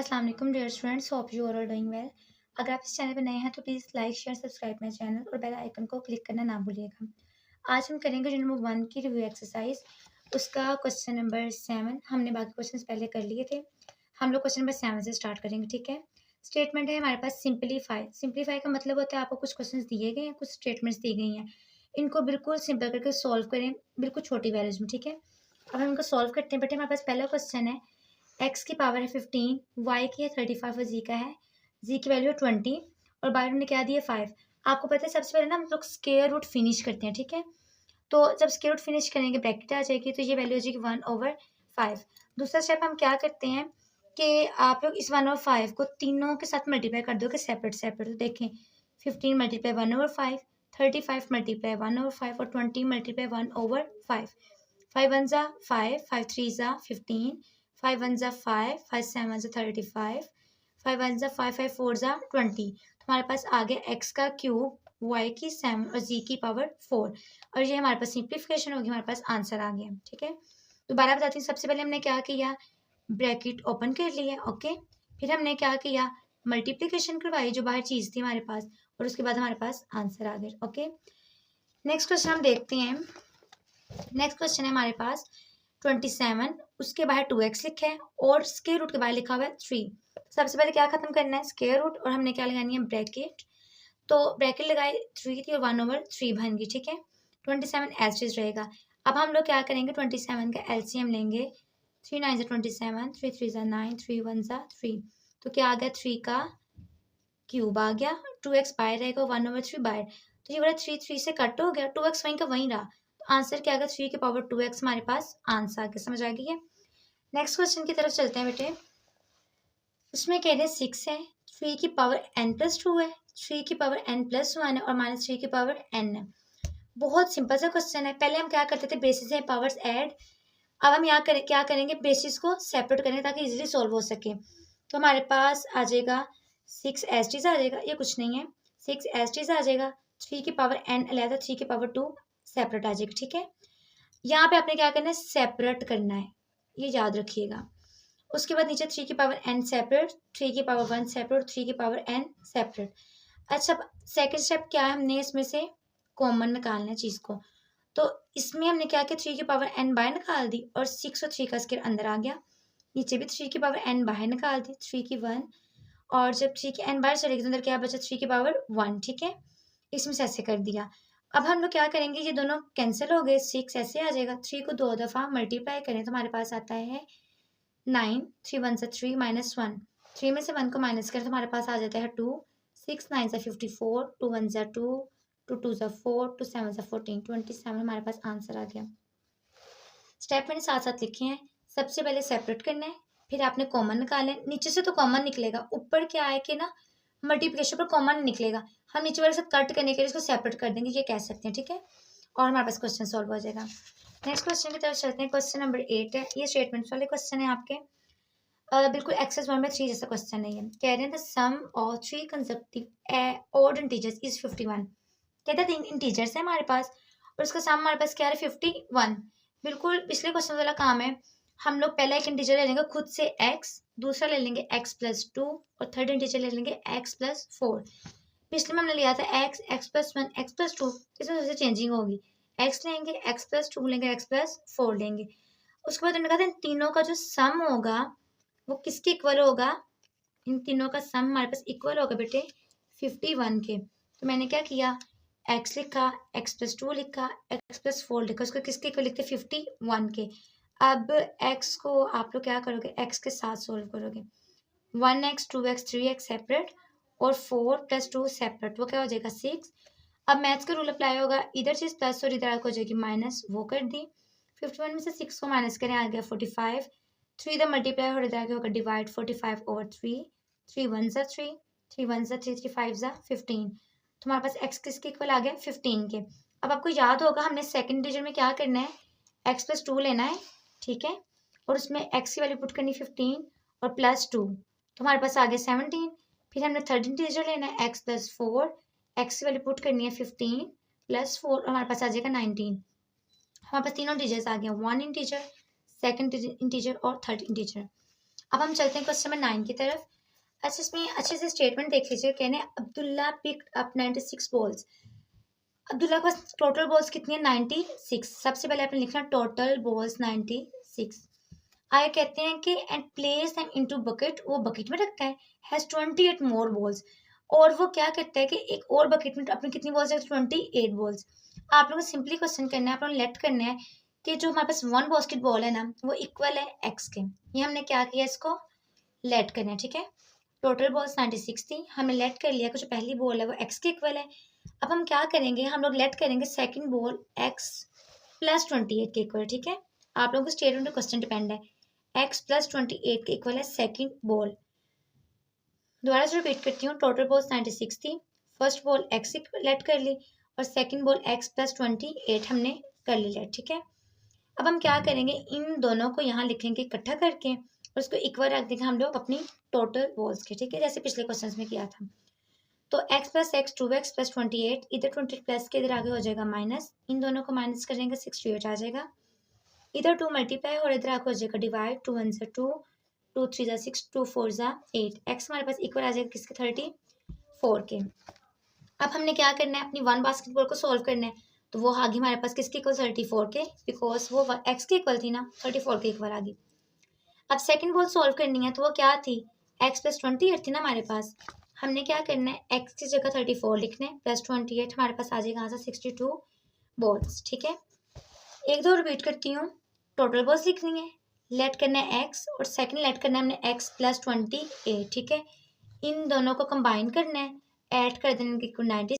अस्सलाम वालेकुम dear students, hope you are all doing well. अगर आप इस चैनल पर नए हैं तो please like share subscribe my channel और बेल आइकन को क्लिक करना ना भूलिएगा। आज हम करेंगे जो नंबर 1 की रिव्यू एक्सरसाइज, उसका क्वेश्चन नंबर 7। हमने बाकी क्वेश्चन पहले कर लिए थे। हम लोग क्वेश्चन नंबर 7 से स्टार्ट करेंगे, ठीक है। स्टेटमेंट है हमारे पास सिंपलीफाई। सिंपलीफाई का मतलब होता है आपको कुछ क्वेश्चन दिए गए हैं, कुछ स्टेटमेंट्स दी गई हैं, इनको बिल्कुल सिंपल करके सॉल्व करें, बिल्कुल छोटी वैल्यूज में, ठीक है। अब हम इनको सॉल्व करते हैं। बेटे हमारे पास पहला क्वेश्चन है, एक्स की पावर है 15, वाई की है 35 और जी का है, जी की वैल्यू है 20 और बाय ने क्या दिया 5। आपको पता है सबसे पहले ना हम लोग स्क्वायर रूट फिनिश करते हैं, ठीक है। तो जब स्क्वायर रूट फिनिश करेंगे ब्रैकेट आ जाएगी, तो ये वैल्यू हो जाएगी 1/5। दूसरा स्टेप हम क्या करते हैं कि आप लोग इस 1/5 को तीनों के साथ मल्टीप्लाई कर दोगे सेपरेट सेपरेट। तो देखें 15 मल्टीप्लाई 1/5, 35 मल्टीप्लाई 1/5 और 20 मल्टीप्लाई 1/5। 5 1 ज़ा 5, 5 3 ज़ा 15, 5 1 ज़ा 5, 5 7 ज़ा 35, 5 1 ज़ा 5, 5 4 ज़ा 20। तो हमारे पास आ गया एक्स का क्यूब, वाई की 7 और जी की पावर 4। और ये हमारे पास सिंप्लीफिकेशन होगी, हमारे पास आंसर आ गया, ठीक है। दोबारा बताती हूँ। सबसे पहले हमने क्या किया, ब्रैकेट ओपन कर लिया, ओके। फिर हमने क्या किया, मल्टीप्लीकेशन करवाई जो बाहर चीज़ थी हमारे पास, और उसके बाद हमारे पास आंसर आ गया, ओके। नेक्स्ट क्वेश्चन हम देखते हैं। नेक्स्ट क्वेश्चन है हमारे पास 27, उसके बाहर 2x लिखा है और स्क्वायर रूट के बाहर लिखा हुआ है 3। सबसे पहले क्या खत्म करना है, स्क्वायर रूट, और हमने क्या लगानी है, ब्रैकेट। तो ब्रैकेट लगाई 3 थी और 1/3 बन गई, ठीक है। 27 एज इज रहेगा। अब हम लोग क्या करेंगे, 27 का एलसीएम लेंगे। 3 9 ज़ा 27, 3 3 ज़ा 9, 3 1 ज़ा 3। तो क्या आ गया, 3 का क्यूब आ गया, 2x बाहर रहेगा, 1/3 बाहर। तो ये वाला 3 3 से कट हो गया, 2x वहीं का वहीं रहा। तो आंसर क्या आ गया, 3 की पावर 2x हमारे पास आंसर आ गया। समझ आ गई है। नेक्स्ट क्वेश्चन की तरफ चलते हैं बेटे। उसमें कह रहे हैं 6 है, 3 की पावर n+2 है, 3 की पावर n+1 है और -3 की पावर n है। बहुत सिंपल सा क्वेश्चन है। पहले हम क्या करते थे, बेसिस है पावर्स ऐड। अब हम यहाँ क्या करेंगे, बेसिस को सेपरेट करेंगे ताकि इजीली सॉल्व हो सके। तो हमारे पास आ जाएगा 6 एज टीज आ जाएगा, ये कुछ नहीं है, 6 एज टीज आ जाएगा। 3 की पावर n अलहदा, 3 की पावर 2 सेपरेट आ जाएगी, ठीक है। यहाँ पे आपने क्या करना है, सेपरेट करना है, ये याद रखिएगा। उसके बाद नीचे 3 की पावर n सेपरेट, 3 की पावर 1 सेपरेट, 3 की पावर n सेपरेट। अच्छा, सेकेंड स्टेप क्या है, हमने इसमें से कॉमन निकालना है चीज़ को। तो इसमें हमने क्या किया, 3 की पावर n बाहर निकाल दी और 6 और 3 का स्क्वायर अंदर आ गया। नीचे भी 3 की पावर n बाहर निकाल दी, 3 की 1, और जब 3 की n बाहर चलेगी तो अंदर क्या बचा, 3 की पावर 1, ठीक है। इसमें से ऐसे कर दिया। अब हम लोग क्या करेंगे, ये दोनों कैंसिल हो गए, 6 ऐसे आ जाएगा। 3 को 2 दफ़ा मल्टीप्लाई करें तो हमारे पास आता है 9, 3 1 ज़ा 3 -1। 3 में से 1 को माइनस करें तो हमारे पास आ जाता है 2, 6 9 ज़ा 54, 2 1 ज़ा 2, 2 2 ज़ा 4, 2 7 ज़ा 14, 27 हमारे पास आंसर आ गया। स्टेप मैंने साथ साथ लिखे हैं। सबसे पहले सेपरेट करना है, फिर आपने कॉमन निकालना है। नीचे से तो कॉमन निकलेगा, ऊपर क्या है कि ना मल्टीप्लिकेशन पर कॉमन निकलेगा। हम नीचे वाले से कट करने के लिए इसको सेपरेट कर देंगे, ये कह सकते हैं, ठीक है। और हमारे पास क्वेश्चन सॉल्व हो जाएगा। नेक्स्ट क्वेश्चन की तरफ चलते हैं। क्वेश्चन नंबर 8 है, ये स्टेटमेंट्स वाले क्वेश्चन है आपके। बिल्कुल एक्सेस 1/3 जैसा क्वेश्चन है ये। कह रहे हैं the sum of 3 consecutive odd integers is 51। कहते हैं 3 इंटीजर्स है हमारे पास और उसका सम हमारे पास क्या है, 51। बिल्कुल पिछले क्वेश्चन वाला काम है। हम लोग पहला एक इंटीजर ले लेंगे खुद से x, दूसरा ले लेंगे x+2 और थर्ड इंटीजर ले लेंगे x+4। पिछले में हमने लिया था x, x+1, x+2, इसमें सबसे चेंजिंग होगी। x लेंगे, x+2 लेंगे, x+4 लेंगे। उसके बाद हमने कहा था इन तीनों का जो सम होगा वो किसके इक्वल होगा, इन तीनों का सम हमारे पास इक्वल होगा बेटे 51 के। तो मैंने क्या किया, x लिखा, x+2 लिखा, x+4 लिखा, उसको किसके इक्वल लिखते 51 के। अब x को आप लोग क्या करोगे, x के साथ सोल्व करोगे। 1x 2x 3x सेपरेट और 4 + 2 सेपरेट, वो क्या हो जाएगा 6। अब मैथ्स का रूल अप्लाई होगा, इधर चीज प्लस और इधर हो जाएगी माइनस, वो कर दी। 51 में से 6 को माइनस करें, आ गया 45। 3 इधर मल्टीप्लाई और इधर आगे होगा डिवाइड, 45/3। 3 1 ज़ा 3, 3 1 ज़ा 3, 3 5 ज़ा 15। तो हमारे पास x किसके इक्वल आ गया 15 के। अब आपको याद होगा हमने सेकंड डिजिट में क्या करना है, x+2 लेना है, ठीक है, और उसमें x की वैल्यू पुट करनी 15 और +2, तो हमारे पास आ गया 17। फिर हमने थर्ड इंटीजर लेना है x+4, x की वैल्यू पुट करनी है 15 +4 और हमारे पास आ जाएगा 19। हमारे पास तीनों इंटीजर्स आ गए, 1 इंटीजर, सेकंड इंटीजर और थर्ड इंटीजर। अब हम चलते हैं क्वेश्चन नंबर 9 की तरफ। अच्छा, इसमें अच्छे से स्टेटमेंट देख लीजिए। कहने Abdullah picked up 96 balls. Abdullah के पास टोटल बॉल्स कितनी है? 96। सबसे पहले आपने लिखना टोटल बॉल्स 96। आगे कहते हैं कि and place them into bucket, वो बकेट में रखता है। हैज 28 मोर बॉल्स, और वो क्या करता है कि एक और बकेट में अपने कितनी बॉल्स है? 28 बॉल्स। आप लोगों को सिंपली क्वेश्चन करना है, आप लोगों ने लेट करना है कि जो हमारे पास वन बास्केटबॉल है ना, वो इक्वल है एक्स के। ये हमने क्या किया, इसको लेट करना है, ठीक है। टोटल बॉल्स 96 थी, हमने लेट कर लिया कि जो पहली बॉल है वो एक्स के इक्वल है। अब हम क्या करेंगे, हम लोग लेट करेंगे सेकंड बॉल एक्स प्लस 28 के इक्वल, ठीक है। आप लोगों को स्टेटमेंट क्वेश्चन डिपेंड है। एक्स प्लस 28 के इक्वल है सेकंड बॉल। दोबारा से रिपीट करती हूँ, टोटल बॉल्स 96 थी, फर्स्ट बॉल एक्स लेट कर ली और सेकंड बॉल एक्स प्लस 28 हमने कर ली लेट, ठीक है। अब हम क्या करेंगे, इन दोनों को यहाँ लिखेंगे इकट्ठा करके और उसको इक्वल रख देंगे हम लोग अपनी टोटल बॉल्स के, ठीक है, जैसे पिछले क्वेश्चन में किया था। तो x plus x 2x plus 28, इधर 20 प्लस के इधर आगे हो जाएगा माइनस, इन दोनों को माइनस करेंगे 68 आ जाएगा। इधर 2 मल्टीप्लाई और इधर आगे हो जाएगा डिवाइड, 2 1 2, 2 3 6, 2 4 8। x हमारे पास इक्वल आ जाएगा किसके? 34 के। अब हमने क्या करना है, अपनी वन बास्केटबॉल को सॉल्व करना है। तो वो आ गई हमारे पास किसके इक्वल? 34 के, बिकॉज वो x के इक्वल थी ना, 34 के इक्वल आ गई। अब सेकंड बॉल सॉल्व करनी है, तो वो क्या थी? x प्लस 28 थी ना हमारे पास। हमने क्या करना है, x की जगह 34 लिखना है, प्लस 28 हमारे पास आ जाएगा, यहाँ से 62 बॉल्स, ठीक है। एक दो रिपीट करती हूँ, टोटल बॉल्स लिखनी है, लेट करना है x और सेकंड लेट करना है हमने x प्लस 28, ठीक है। इन दोनों को कंबाइन करना है, ऐड कर देना 96